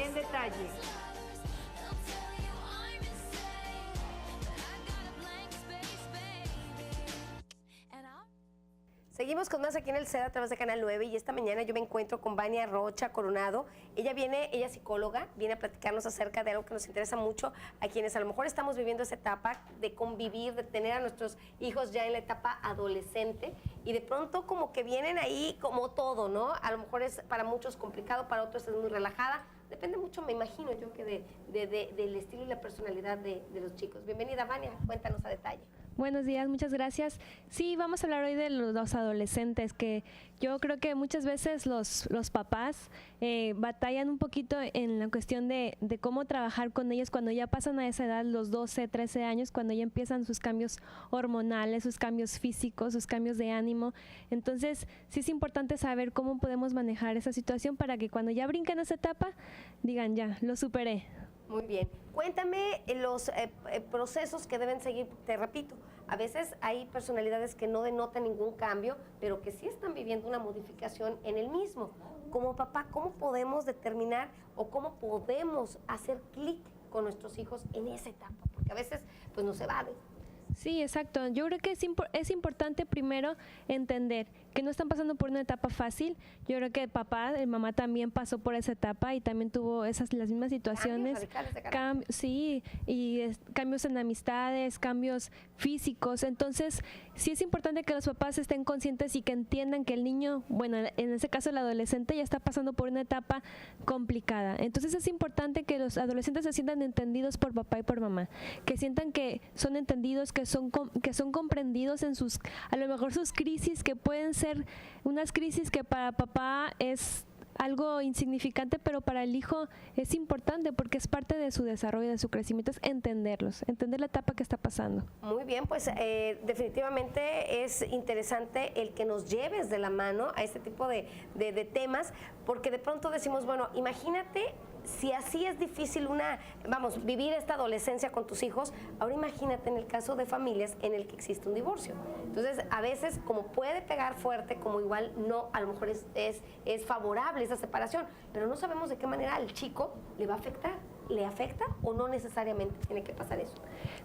en detalle. Seguimos con más aquí en el CED a través de Canal 9 y esta mañana yo me encuentro con Vania Rocha Coronado. Ella es psicóloga, viene a platicarnos acerca de algo que nos interesa mucho a quienes a lo mejor estamos viviendo esa etapa de convivir, de tener a nuestros hijos ya en la etapa adolescente y de pronto como que vienen ahí como todo, ¿no? A lo mejor es para muchos complicado, para otros es muy relajada. Depende mucho, me imagino yo, que del estilo y la personalidad de los chicos. Bienvenida, Vania, cuéntanos a detalle. Buenos días, muchas gracias. Sí, vamos a hablar hoy de los adolescentes, que yo creo que muchas veces los papás batallan un poquito en la cuestión de cómo trabajar con ellos cuando ya pasan a esa edad, los 12, 13 años, cuando ya empiezan sus cambios hormonales, sus cambios físicos, sus cambios de ánimo. Entonces, sí es importante saber cómo podemos manejar esa situación para que cuando ya brinquen esa etapa, digan ya, lo superé. Muy bien. Cuéntame los procesos que deben seguir. Te repito, a veces hay personalidades que no denotan ningún cambio, pero que sí están viviendo una modificación en el mismo. Como papá, ¿cómo podemos determinar o cómo podemos hacer clic con nuestros hijos en esa etapa? Porque a veces pues no se vale. Sí, exacto. Yo creo que es importante primero entender que no están pasando por una etapa fácil. Yo creo que el papá, el mamá también pasó por esa etapa y también tuvo las mismas situaciones. Sí, y cambios en amistades, cambios físicos. Entonces, sí es importante que los papás estén conscientes y que entiendan que el niño, bueno, en ese caso el adolescente, ya está pasando por una etapa complicada. Entonces, es importante que los adolescentes se sientan entendidos por papá y por mamá, que sientan que son entendidos, que son comprendidos en a lo mejor sus crisis, que pueden ser unas crisis que para papá es algo insignificante, pero para el hijo es importante porque es parte de su desarrollo, de su crecimiento, es entenderlos, entender la etapa que está pasando. Muy bien, pues definitivamente es interesante el que nos lleves de la mano a este tipo de temas, porque de pronto decimos, bueno, imagínate si así es difícil vivir esta adolescencia con tus hijos, ahora imagínate en el caso de familias en el que existe un divorcio. Entonces, a veces, como puede pegar fuerte, como igual no, a lo mejor es favorable esa separación, pero no sabemos de qué manera al chico le va a afectar. ¿Le afecta o no necesariamente tiene que pasar eso?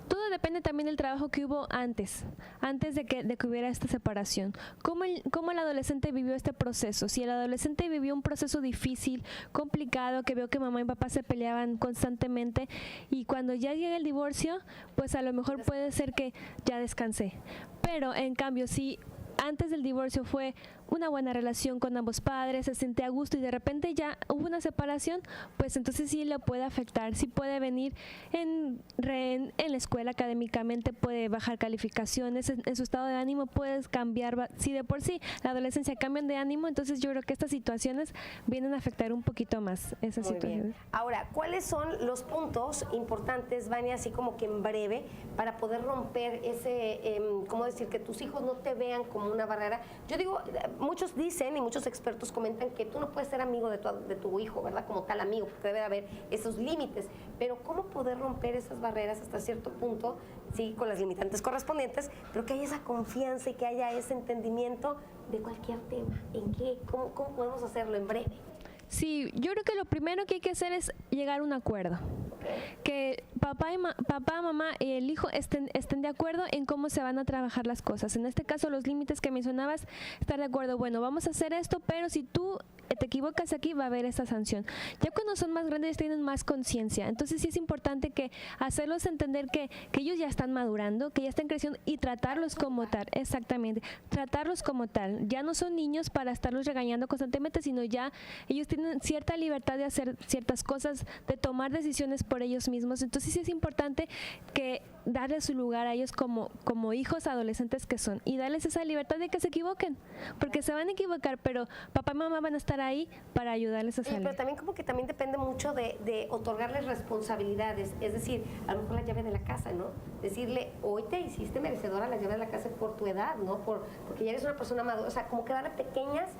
Todo depende también del trabajo que hubo antes de que hubiera esta separación. ¿Cómo el adolescente vivió este proceso? Si el adolescente vivió un proceso difícil, complicado, que veo que mamá y papá se peleaban constantemente y cuando ya llega el divorcio, pues a lo mejor puede ser que ya descansé. Pero en cambio, si antes del divorcio fue una buena relación con ambos padres, se sentía a gusto y de repente ya hubo una separación, pues entonces sí le puede afectar, sí puede venir en la escuela académicamente, puede bajar calificaciones, en su estado de ánimo puede cambiar, si de por sí la adolescencia cambian de ánimo, entonces yo creo que estas situaciones vienen a afectar un poquito más esas situaciones. Bien. Ahora, ¿cuáles son los puntos importantes, Vania, así como que en breve, para poder romper ese, cómo decir, que tus hijos no te vean como una barrera? Yo digo, muchos dicen y muchos expertos comentan que tú no puedes ser amigo de tu hijo, ¿verdad? Como tal amigo, porque debe haber esos límites. Pero ¿cómo poder romper esas barreras hasta cierto punto? Sí, con las limitantes correspondientes, pero que haya esa confianza y que haya ese entendimiento de cualquier tema. ¿Cómo podemos hacerlo en breve? Sí, yo creo que lo primero que hay que hacer es llegar a un acuerdo. Que papá, mamá y el hijo estén de acuerdo en cómo se van a trabajar las cosas. En este caso, los límites que mencionabas, estar de acuerdo, bueno, vamos a hacer esto, pero si tú te equivocas aquí, va a haber esta sanción. Ya cuando son más grandes tienen más conciencia. Entonces sí es importante que hacerlos entender que ellos ya están madurando, que ya están creciendo y tratarlos como tal. Exactamente, tratarlos como tal. Ya no son niños para estarlos regañando constantemente, sino ya ellos tienen cierta libertad de hacer ciertas cosas, de tomar decisiones por ellos mismos. Entonces sí es importante que darle su lugar a ellos como hijos adolescentes que son y darles esa libertad de que se equivoquen, porque se van a equivocar, pero papá y mamá van a estar ahí para ayudarles a salir. Pero también como que también depende mucho de otorgarles responsabilidades, es decir, a lo mejor la llave de la casa, ¿no? Decirle, hoy te hiciste merecedora la llave de la casa por tu edad, ¿no? Porque ya eres una persona madura, o sea, como que darle pequeñas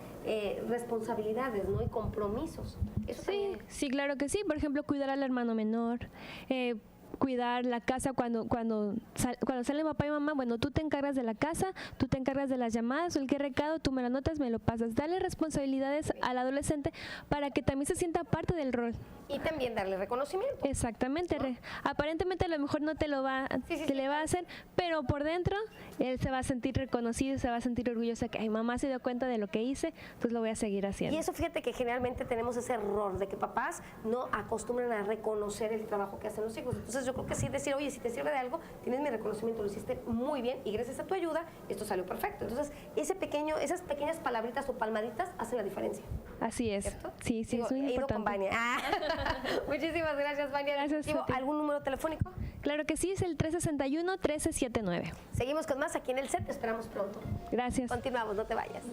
responsabilidades, ¿no? Y compromisos. Eso sí, también. Sí, claro que sí. Por ejemplo, cuidar al hermano menor, cuidar la casa cuando sale papá y mamá, bueno, tú te encargas de la casa, tú te encargas de las llamadas, cualquier recado, tú me lo anotas, me lo pasas. Darle responsabilidades al adolescente para que también se sienta parte del rol. Y también darle reconocimiento. Exactamente. ¿No? Aparentemente a lo mejor no te lo va, le va a hacer, pero por dentro él se va a sentir reconocido, se va a sentir orgulloso de que ay, mamá se dio cuenta de lo que hice, pues lo voy a seguir haciendo. Y eso fíjate que generalmente tenemos ese error de que papás no acostumbran a reconocer el trabajo que hacen los hijos. Entonces yo creo que sí decir, oye, si te sirve de algo, tienes mi reconocimiento, lo hiciste muy bien y gracias a tu ayuda esto salió perfecto. Entonces esas pequeñas palabritas o palmaditas hacen la diferencia. Así es. ¿Cierto? Sí, Digo, es muy he ido con importante. Vania. Muchísimas gracias, Vania. Gracias Digo, a ti. ¿algún número telefónico? Claro que sí, es el 361-1379. Seguimos con más aquí en el set, te esperamos pronto. Gracias. Continuamos, no te vayas.